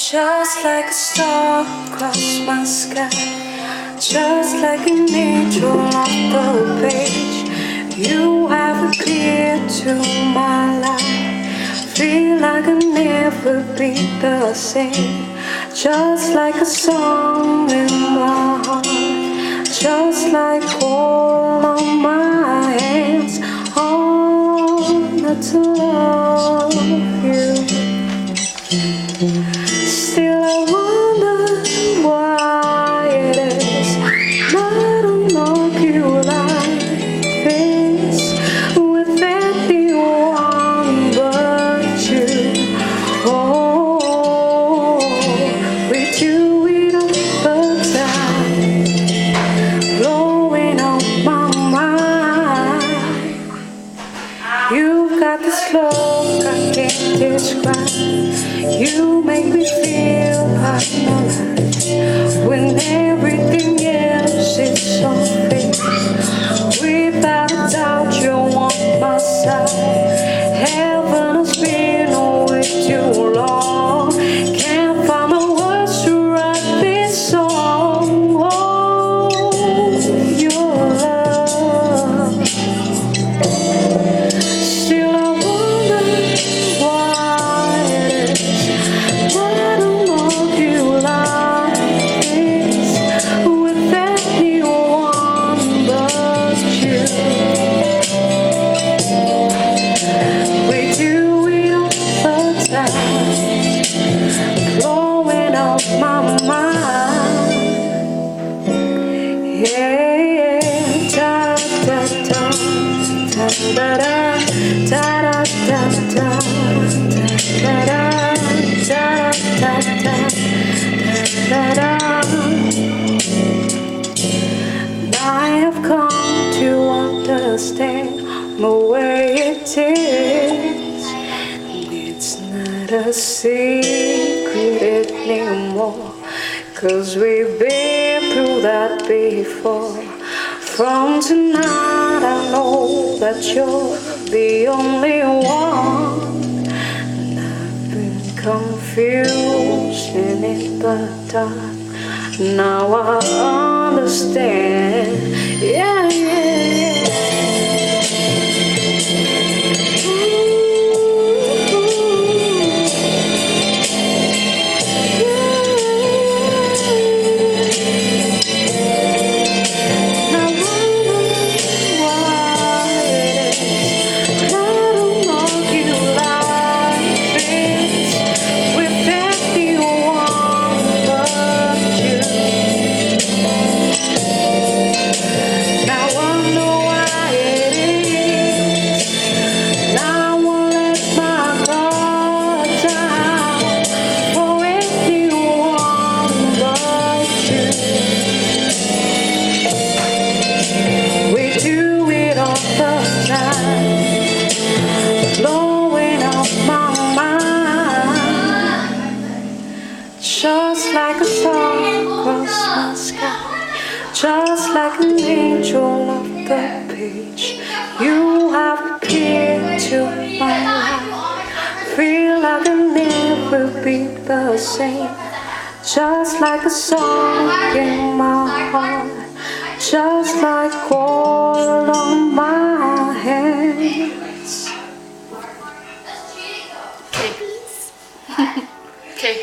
Just like a star across my sky, just like an angel on the page, you have appeared to my life. Feel like I'll never be the same. Just like a song in my heart, just like all on my hands, honored to love you. Still I wonder why it is I don't know you like this, with anyone but you. Oh, we do it all the time, blowing up my mind. You've got this look I can't describe. You make me feel I'm alive when everything else is so fake. Without a doubt, you're on my side. Heaven has been away too long. Can't find the words to write this song. Oh, your love. Still I wonder why it is I don't know you like this, with anyone but you. We do it all the time, blowing up my mind. Yeah, da da da da da da da da da da da. Da, da, da, da, da. I have come to understand the way it is. It's not a secret anymore, 'cause we've been through that before. From tonight I know that you're the only one. Confused and in the dark, now I understand. Yeah, yeah, yeah. Now I know why it is I don't know you like this, with anyone but you. Now I know why it is. Now I won't let my guard down for anyone but you. We do it all the time, blowing up my mind. Just like a star across my sky, just like an angel off the page, you have appeared to my life. Feel like I'll never be the same. Just like a song in my heart, just like all on my hands. Okay. Okay.